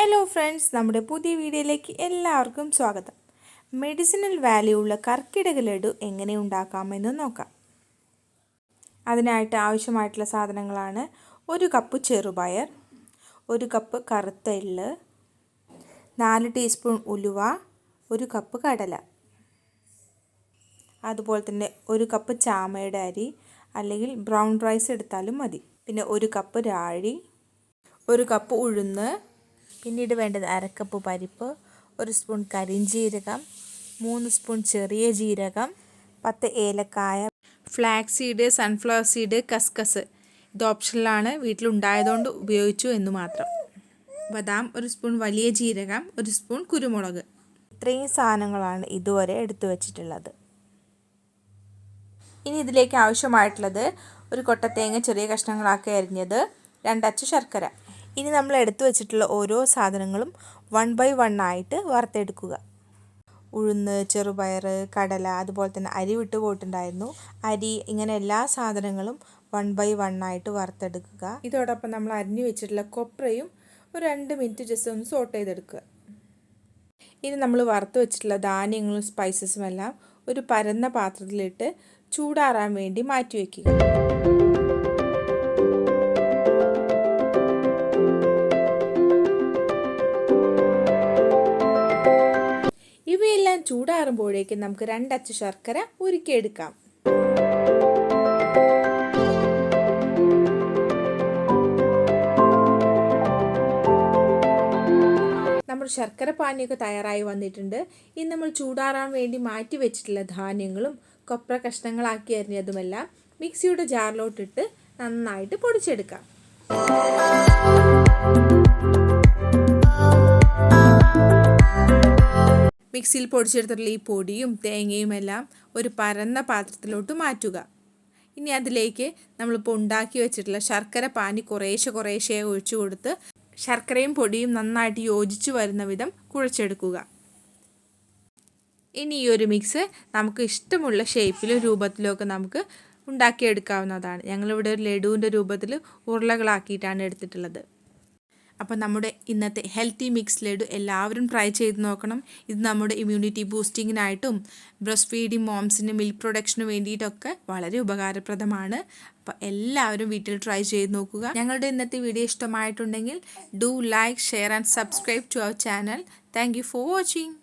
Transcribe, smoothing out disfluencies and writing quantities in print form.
Hello friends, നമ്മുടെ പുതിയ വീഡിയോയിലേക്ക് എല്ലാവർക്കും സ്വാഗതം. മെഡിസിനൽ വാല്യൂ ഉള്ള കർക്കിടക ലഡു എങ്ങനെ ഉണ്ടാക്കാമെന്ന് നോക്കാം. അതിനായിട്ട് ആവശ്യമായിട്ടുള്ള സാധനങ്ങളാണ് 1 കപ്പ് ചെറുപയർ, 1 കപ്പ് കറുത്ത എള്ള്, 4 ടീസ്പൂൺ ഉലുവ, 1 കപ്പ് കടല, അതുപോലെ തന്നെ 1 കപ്പ് ചാമയുടെ അരി അല്ലെങ്കിൽ ബ്രൗൺ റൈസ് എടുത്താലും മതി. പിന്നെ 1 കപ്പ് രാഴി, 1 കപ്പ് ഉഴുന്ന്, പിന്നീട് വേണ്ടത് 1/2 കപ്പ് പരിപ്പ്, 1 സ്പൂൺ കരിഞ്ജീരകം, 3 സ്പൂൺ ചെറിയ ജീരകം, 10 ഏലക്കായ, ഫ്ലാക്സ് സീഡ്, സൺഫ്ലവർ സീഡ്, കസ്കസ്. ഇത് ഓപ്ഷനിലാണ്, വീട്ടിലുണ്ടായതുകൊണ്ട് ഉപയോഗിച്ചു എന്ന് മാത്രം. ബദാം 1 സ്പൂൺ, വലിയ ജീരകം 1 സ്പൂൺ, കുരുമുളക്. ഇത്രയും സാധനങ്ങളാണ് ഇതുവരെ എടുത്തു വച്ചിട്ടുള്ളത്. ഇനി ഇതിലേക്ക് ആവശ്യമായിട്ടുള്ളത് 1 കൊട്ട തേങ്ങ ചെറിയ കഷ്ണങ്ങളാക്കി അരിഞ്ഞത്, 2 അച്ച് ശർക്കര. ഇനി നമ്മൾ എടുത്തു വച്ചിട്ടുള്ള ഓരോ സാധനങ്ങളും 1 by 1 ആയിട്ട് വറുത്തെടുക്കുക. ഉഴുന്ന്, ചെറുപയർ, കടല, അതുപോലെ തന്നെ അരി വിട്ടു പോയിട്ടുണ്ടായിരുന്നു. അരി, ഇങ്ങനെ എല്ലാ സാധനങ്ങളും 1 by 1 ആയിട്ട് വറുത്തെടുക്കുക. ഇതോടൊപ്പം നമ്മൾ അരിഞ്ഞു വെച്ചിട്ടുള്ള കൊപ്രയും ഒരു 2 മിനിറ്റ് ജസ്റ്റ് ഒന്ന് സോട്ട് ചെയ്തെടുക്കുക. ഇനി നമ്മൾ വറുത്ത് വെച്ചിട്ടുള്ള ധാന്യങ്ങളും സ്പൈസസും എല്ലാം ഒരു പരന്ന പാത്രത്തിലിട്ട് ചൂടാറാൻ വേണ്ടി മാറ്റി വയ്ക്കുക. ഇവയെല്ലാം ചൂടാറുമ്പോഴേക്കും നമുക്ക് 2 അച്ച് ശർക്കര ഉരുക്കിയെടുക്കാം. നമ്മുടെ ശർക്കര പാനിയൊക്കെ തയ്യാറായി വന്നിട്ടുണ്ട്. ഇനി നമ്മൾ ചൂടാറാൻ വേണ്ടി മാറ്റി വെച്ചിട്ടുള്ള ധാന്യങ്ങളും കൊപ്ര കഷ്ണങ്ങളാക്കി അരിഞ്ഞതുമെല്ലാം മിക്സിയുടെ ജാറിലോട്ടിട്ട് നന്നായിട്ട് പൊടിച്ചെടുക്കാം. മിക്സിയിൽ പൊടിച്ചെടുത്തിട്ടുള്ള ഈ പൊടിയും തേങ്ങയും എല്ലാം ഒരു പരന്ന പാത്രത്തിലോട്ട് മാറ്റുക. ഇനി അതിലേക്ക് നമ്മളിപ്പോൾ ഉണ്ടാക്കി വെച്ചിട്ടുള്ള ശർക്കര പാനി കുറേശ്ശെ ഒഴിച്ചു കൊടുത്ത് ശർക്കരയും പൊടിയും നന്നായിട്ട് യോജിച്ച് വരുന്ന വിധം കുഴച്ചെടുക്കുക. ഇനി ഈ ഒരു മിക്സ് നമുക്ക് ഇഷ്ടമുള്ള ഷേപ്പിലും രൂപത്തിലും ഒക്കെ നമുക്ക് ഉണ്ടാക്കിയെടുക്കാവുന്നതാണ്. ഞങ്ങളിവിടെ ഒരു ലഡുവിൻ്റെ രൂപത്തിൽ ഉരുളകളാക്കിയിട്ടാണ് എടുത്തിട്ടുള്ളത്. അപ്പോൾ നമ്മുടെ ഇന്നത്തെ ഹെൽത്തി മിക്സ് ലഡു എല്ലാവരും ട്രൈ ചെയ്ത് നോക്കണം. ഇത് നമ്മുടെ ഇമ്മ്യൂണിറ്റി ബൂസ്റ്റിങ്ങിനായിട്ടും ബ്രസ്റ്റ് ഫീഡിങ് മോംസിന് മിൽക്ക് പ്രൊഡക്ഷന് വേണ്ടിയിട്ടൊക്കെ വളരെ ഉപകാരപ്രദമാണ്. അപ്പോൾ എല്ലാവരും വീട്ടിൽ ട്രൈ ചെയ്ത് നോക്കുക. ഞങ്ങളുടെ ഇന്നത്തെ വീഡിയോ ഇഷ്ടമായിട്ടുണ്ടെങ്കിൽ do like, share and subscribe to our channel. Thank you for watching.